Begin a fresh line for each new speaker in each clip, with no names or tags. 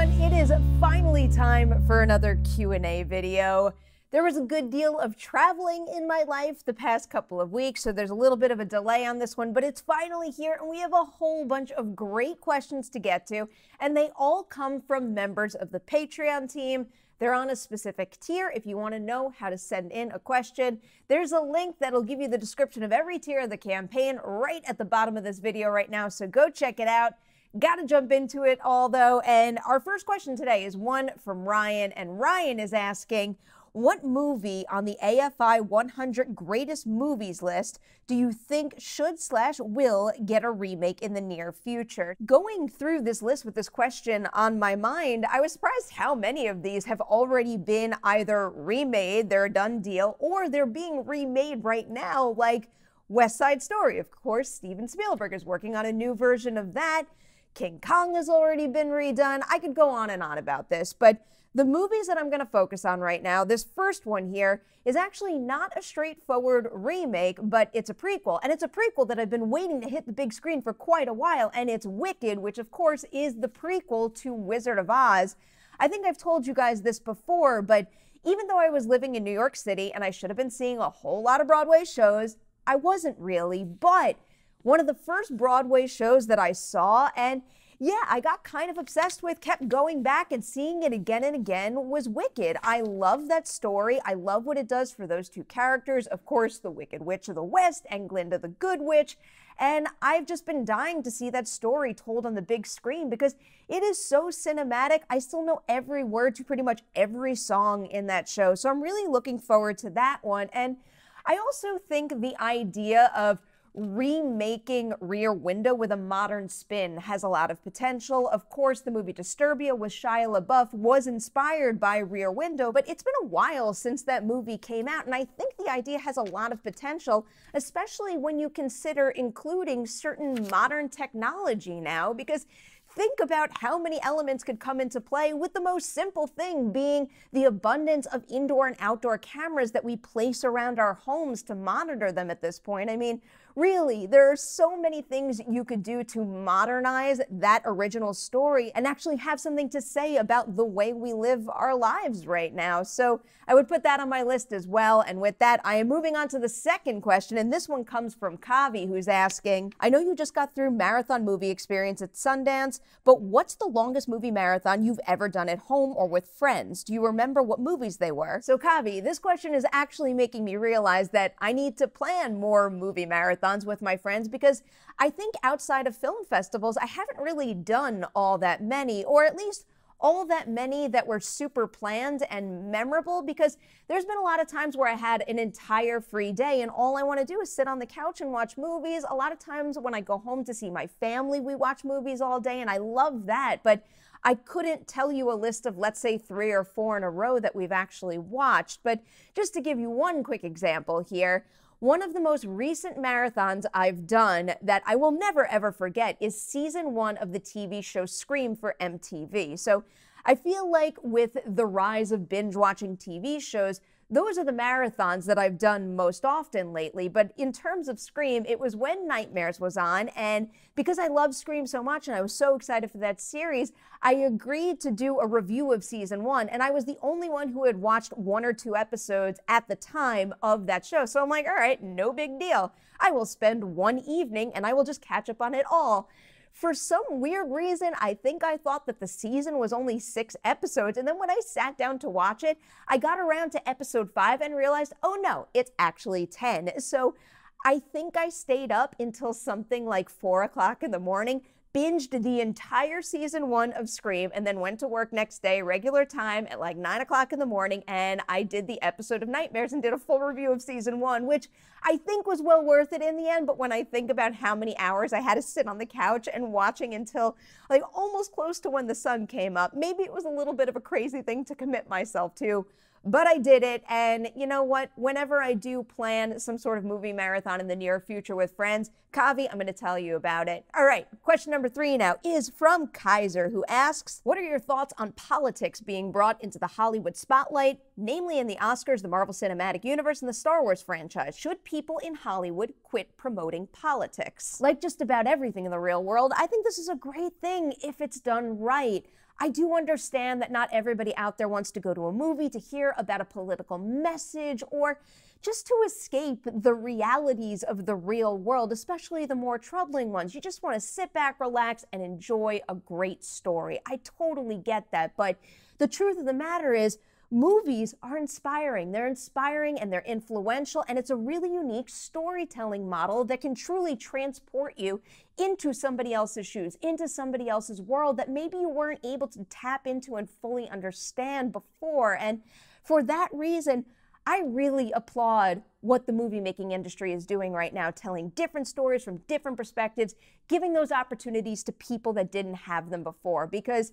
everyone, it is finally time for another Q&A video. There was a good deal of traveling in my life the past couple of weeks, so there's a little bit of a delay on this one, but it's finally here and we have a whole bunch of great questions to get to, and they all come from members of the Patreon team. They're on a specific tier. If you want to know how to send in a question, there's a link that'll give you the description of every tier of the campaign right at the bottom of this video right now, so go check it out. Gotta jump into it all though, and our first question today is one from Ryan, and Ryan is asking, what movie on the AFI 100 Greatest Movies list do you think should/will get a remake in the near future? Going through this list with this question on my mind, I was surprised how many of these have already been either remade, they're a done deal, or they're being remade right now, like West Side Story. Of course, Steven Spielberg is working on a new version of that. King Kong has already been redone. I could go on and on about this, but the movies that I'm going to focus on right now, this first one here, is actually not a straightforward remake, but it's a prequel. And it's a prequel that I've been waiting to hit the big screen for quite a while, and it's Wicked, which of course is the prequel to Wizard of Oz. I think I've told you guys this before, but even though I was living in New York City and I should have been seeing a whole lot of Broadway shows, I wasn't really, but one of the first Broadway shows that I saw, and yeah, I got kind of obsessed with, kept going back and seeing it again and again, was Wicked. I love that story. I love what it does for those two characters. Of course, the Wicked Witch of the West and Glinda the Good Witch. And I've just been dying to see that story told on the big screen because it is so cinematic. I still know every word to pretty much every song in that show. So I'm really looking forward to that one. And I also think the idea of remaking Rear Window with a modern spin has a lot of potential. Of course, the movie Disturbia with Shia LaBeouf was inspired by Rear Window, but it's been a while since that movie came out, and I think the idea has a lot of potential, especially when you consider including certain modern technology now, because think about how many elements could come into play with the most simple thing being the abundance of indoor and outdoor cameras that we place around our homes to monitor them at this point. I mean, really, there are so many things you could do to modernize that original story and actually have something to say about the way we live our lives right now. So I would put that on my list as well. And with that, I am moving on to the second question. And this one comes from Kavi, who's asking, I know you just got through marathon movie experience at Sundance, but what's the longest movie marathon you've ever done at home or with friends? Do you remember what movies they were? So Kavi, this question is actually making me realize that I need to plan more movie marathons with my friends because I think outside of film festivals, I haven't really done all that many, or at least all that many that were super planned and memorable, because there's been a lot of times where I had an entire free day and all I want to do is sit on the couch and watch movies. A lot of times when I go home to see my family, we watch movies all day and I love that, but I couldn't tell you a list of, let's say, 3 or 4 in a row that we've actually watched. But just to give you one quick example here, one of the most recent marathons I've done that I will never ever forget is season 1 of the TV show Scream for MTV. So I feel like with the rise of binge watching TV shows, those are the marathons that I've done most often lately. But in terms of Scream, it was when Nightmares was on, and because I love Scream so much and I was so excited for that series, I agreed to do a review of season 1, and I was the only one who had watched 1 or 2 episodes at the time of that show. So I'm like, all right, no big deal. I will spend one evening and I will just catch up on it all. For some weird reason, I think I thought that the season was only 6 episodes, and then when I sat down to watch it, I got around to episode 5 and realized, oh no, it's actually 10. So I think I stayed up until something like 4 o'clock in the morning, binged the entire season 1 of Scream, and then went to work next day, regular time, at like 9 o'clock in the morning, and I did the episode of Nightmares and did a full review of season 1, which I think was well worth it in the end. But when I think about how many hours I had to sit on the couch and watching until like almost close to when the sun came up, maybe it was a little bit of a crazy thing to commit myself to. But I did it, and you know what? Whenever I do plan some sort of movie marathon in the near future with friends, Kavi, I'm going to tell you about it. All right, question number 3 now is from Kaiser, who asks, what are your thoughts on politics being brought into the Hollywood spotlight? namely in the Oscars, the Marvel Cinematic Universe, and the Star Wars franchise. Should people in Hollywood quit promoting politics? Like just about everything in the real world, I think this is a great thing if it's done right. I do understand that not everybody out there wants to go to a movie to hear about a political message or just to escape the realities of the real world, especially the more troubling ones. You just want to sit back, relax, and enjoy a great story. I totally get that, but the truth of the matter is, movies are inspiring. They're inspiring and they're influential, and it's a really unique storytelling model that can truly transport you into somebody else's shoes, into somebody else's world that maybe you weren't able to tap into and fully understand before. And for that reason, I really applaud what the movie-making industry is doing right now, telling different stories from different perspectives, giving those opportunities to people that didn't have them before, because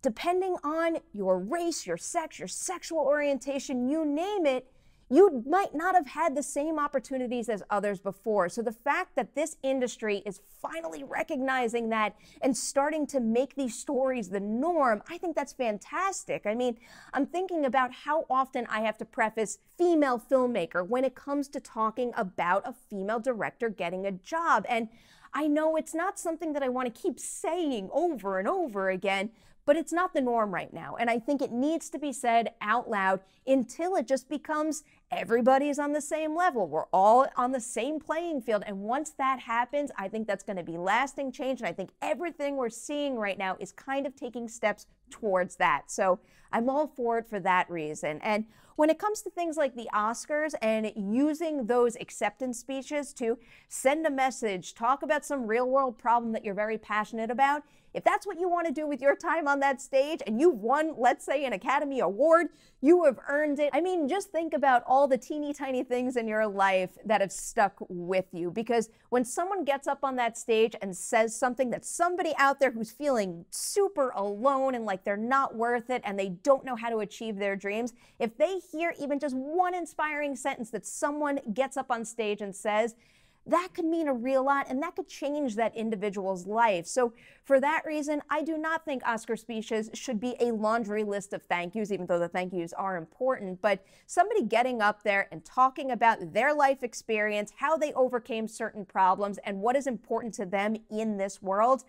depending on your race, your sex, your sexual orientation, you name it, you might not have had the same opportunities as others before. So the fact that this industry is finally recognizing that and starting to make these stories the norm, I think that's fantastic. I mean, I'm thinking about how often I have to preface female filmmaker when it comes to talking about a female director getting a job. And I know it's not something that I want to keep saying over and over again, but it's not the norm right now. And I think it needs to be said out loud until it just becomes everybody's on the same level. We're all on the same playing field. And once that happens, I think that's going to be lasting change. And I think everything we're seeing right now is kind of taking steps towards that. So I'm all for it for that reason. And when it comes to things like the Oscars and using those acceptance speeches to send a message, talk about some real world problem that you're very passionate about, if that's what you want to do with your time on that stage and you've won, let's say, an Academy Award, you have earned it. I mean, just think about all the teeny tiny things in your life that have stuck with you, because when someone gets up on that stage and says something that somebody out there who's feeling super alone and like they're not worth it and they don't know how to achieve their dreams, if they hear even just one inspiring sentence that someone gets up on stage and says, that could mean a real lot, and that could change that individual's life. So for that reason, I do not think Oscar speeches should be a laundry list of thank yous, even though the thank yous are important. But somebody getting up there and talking about their life experience, how they overcame certain problems, and what is important to them in this world,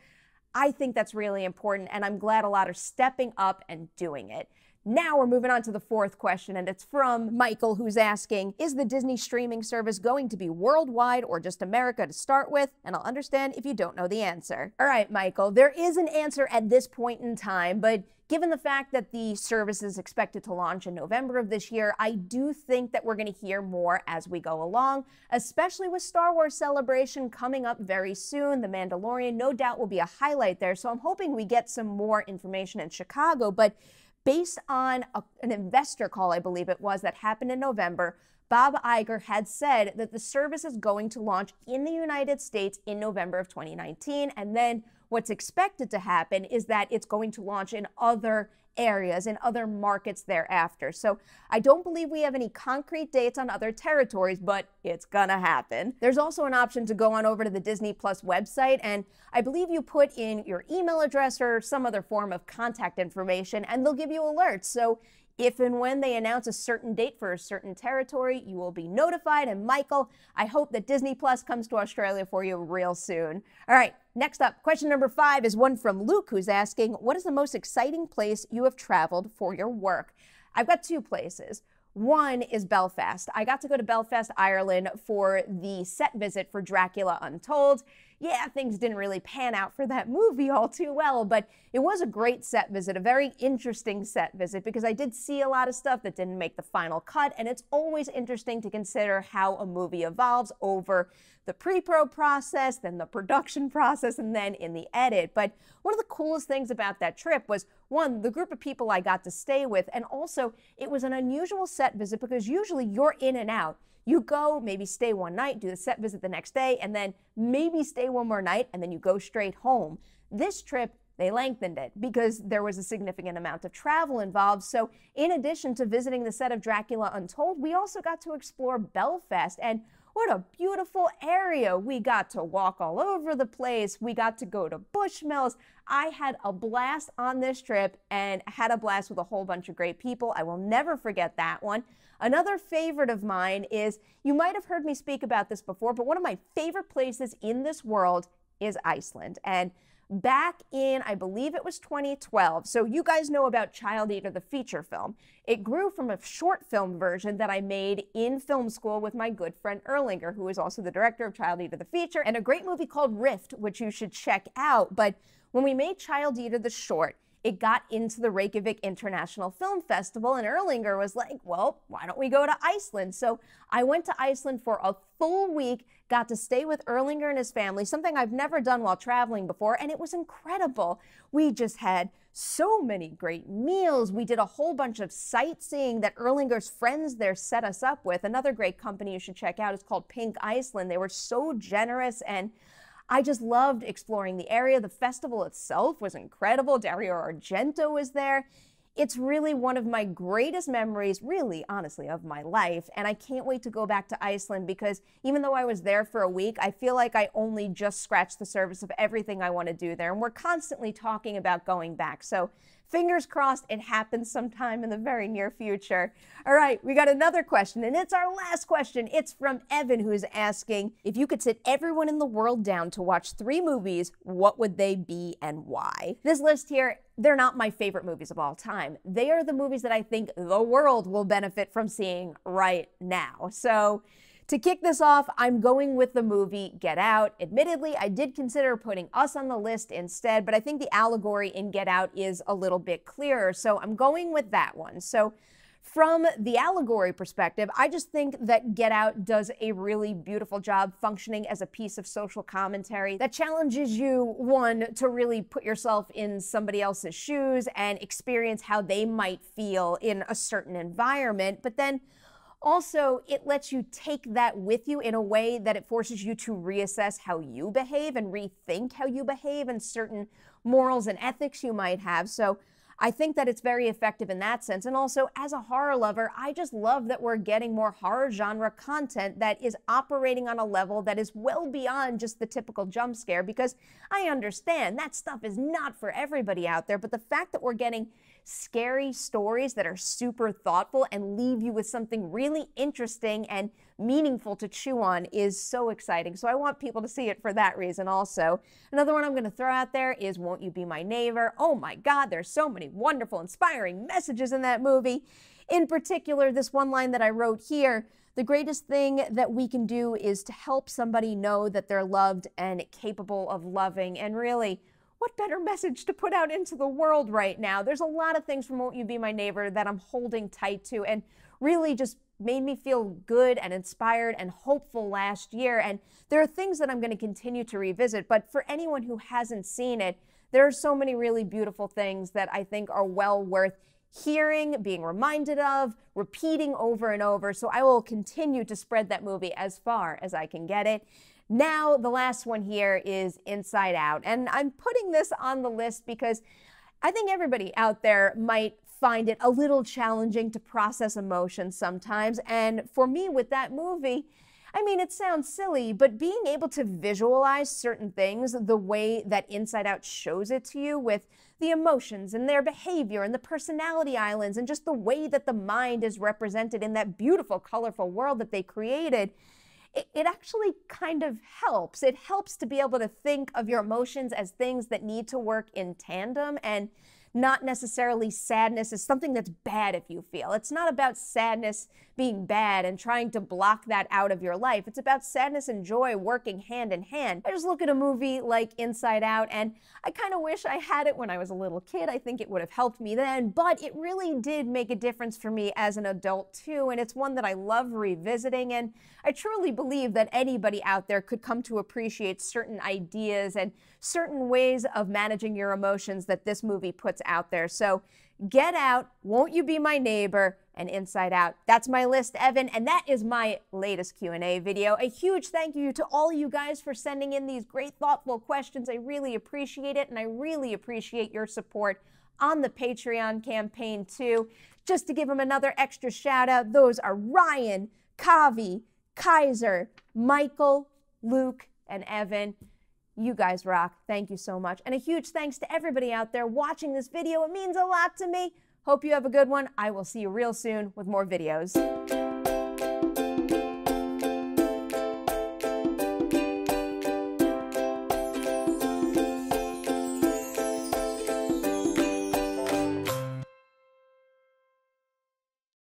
I think that's really important, and I'm glad a lot are stepping up and doing it. Now we're moving on to the fourth question, and it's from Michael, who's asking, is the Disney streaming service going to be worldwide or just America to start with? And I'll understand if you don't know the answer. All right, Michael, there is an answer at this point in time, but given the fact that the service is expected to launch in November of this year, I do think that we're going to hear more as we go along, especially with Star Wars Celebration coming up very soon. The Mandalorian no doubt will be a highlight there, so I'm hoping we get some more information in Chicago, but based on an investor call, I believe it was, that happened in November, Bob Iger had said that the service is going to launch in the United States in November of 2019. And then what's expected to happen is that it's going to launch in other areas, in other markets thereafter. So I don't believe we have any concrete dates on other territories, but it's gonna happen. There's also an option to go on over to the Disney Plus website, and I believe you put in your email address or some other form of contact information, and they'll give you alerts. So if and when they announce a certain date for a certain territory, you will be notified. And Michael, I hope that Disney Plus comes to Australia for you real soon. All right, next up, question number 5 is one from Luke, who's asking, what is the most exciting place you have traveled for your work? I've got 2 places. One is Belfast. I got to go to Belfast, Ireland for the set visit for Dracula Untold. Yeah, things didn't really pan out for that movie all too well, but it was a great set visit, a very interesting set visit, because I did see a lot of stuff that didn't make the final cut, and it's always interesting to consider how a movie evolves over the pre-pro process, then the production process, and then in the edit. But one of the coolest things about that trip was, one, the group of people I got to stay with, and also it was an unusual set visit because usually you're in and out. You go, maybe stay one night, do the set visit the next day, and then maybe stay one more night, and then you go straight home. This trip, they lengthened it because there was a significant amount of travel involved. So in addition to visiting the set of Dracula Untold, we also got to explore Belfast. And what a beautiful area. We got to walk all over the place. We got to go to Bushmills. I had a blast on this trip and had a blast with a whole bunch of great people. I will never forget that one. Another favorite of mine is, you might have heard me speak about this before, but one of my favorite places in this world is Iceland. And back in, I believe it was 2012, so you guys know about Child Eater, the feature film. It grew from a short film version that I made in film school with my good friend Erlinger, who is also the director of Child Eater, the feature, and a great movie called Rift, which you should check out. But when we made Child Eater, the short, it got into the Reykjavik International Film Festival, and Erlinger was like, well, why don't we go to Iceland? So I went to Iceland for a full week, got to stay with Erlinger and his family, something I've never done while traveling before, and it was incredible. We just had so many great meals. We did a whole bunch of sightseeing that Erlinger's friends there set us up with. Another great company you should check out is called Pink Iceland. They were so generous, and I just loved exploring the area. The festival itself was incredible. Dario Argento was there. It's really one of my greatest memories, really, honestly, of my life. And I can't wait to go back to Iceland because even though I was there for a week, I feel like I only just scratched the surface of everything I want to do there. And we're constantly talking about going back. So fingers crossed it happens sometime in the very near future. All right, we got another question, and it's our last question. It's from Evan, who's asking, if you could sit everyone in the world down to watch 3 movies, what would they be and why? This list here, they're not my favorite movies of all time. They are the movies that I think the world will benefit from seeing right now. So to kick this off, I'm going with the movie Get Out. Admittedly, I did consider putting Us on the list instead, but I think the allegory in Get Out is a little bit clearer, so I'm going with that one. So from the allegory perspective, I just think that Get Out does a really beautiful job functioning as a piece of social commentary that challenges you, one, to really put yourself in somebody else's shoes and experience how they might feel in a certain environment, but then also, it lets you take that with you in a way that it forces you to reassess how you behave and rethink how you behave and certain morals and ethics you might have. So I think that it's very effective in that sense. And also, as a horror lover, I just love that we're getting more horror genre content that is operating on a level that is well beyond just the typical jump scare, because I understand that stuff is not for everybody out there, but the fact that we're getting scary stories that are super thoughtful and leave you with something really interesting and meaningful to chew on is so exciting. So I want people to see it for that reason also. Another one I'm going to throw out there is Won't You Be My Neighbor? Oh my God, there's so many wonderful, inspiring messages in that movie. In particular, this one line that I wrote here, the greatest thing that we can do is to help somebody know that they're loved and capable of loving. And really, what better message to put out into the world right now? There's a lot of things from Won't You Be My Neighbor that I'm holding tight to and really just made me feel good and inspired and hopeful last year. And there are things that I'm going to continue to revisit, but for anyone who hasn't seen it, there are so many really beautiful things that I think are well worth hearing, being reminded of, repeating over and over. So I will continue to spread that movie as far as I can get it. Now, the last one here is Inside Out. And I'm putting this on the list because I think everybody out there might find it a little challenging to process emotions sometimes. And for me with that movie, I mean, it sounds silly, but being able to visualize certain things the way that Inside Out shows it to you with the emotions and their behavior and the personality islands and just the way that the mind is represented in that beautiful, colorful world that they created, it actually kind of helps. It helps to be able to think of your emotions as things that need to work in tandem and not necessarily sadness is something that's bad if you feel. It's not about sadness being bad and trying to block that out of your life. It's about sadness and joy working hand in hand. I just look at a movie like Inside Out and I kind of wish I had it when I was a little kid. I think it would have helped me then, but it really did make a difference for me as an adult too, and it's one that I love revisiting, and I truly believe that anybody out there could come to appreciate certain ideas and certain ways of managing your emotions that this movie puts out there. So Get Out, Won't You Be My Neighbor, and Inside Out. That's my list, Evan, and that is my latest Q&A video. A huge thank you to all you guys for sending in these great, thoughtful questions. I really appreciate it, and I really appreciate your support on the Patreon campaign, too. Just to give them another extra shout out, those are Ryan, Kavi, Kaiser, Michael, Luke, and Evan. You guys rock. Thank you so much. And a huge thanks to everybody out there watching this video. It means a lot to me. Hope you have a good one. I will see you real soon with more videos.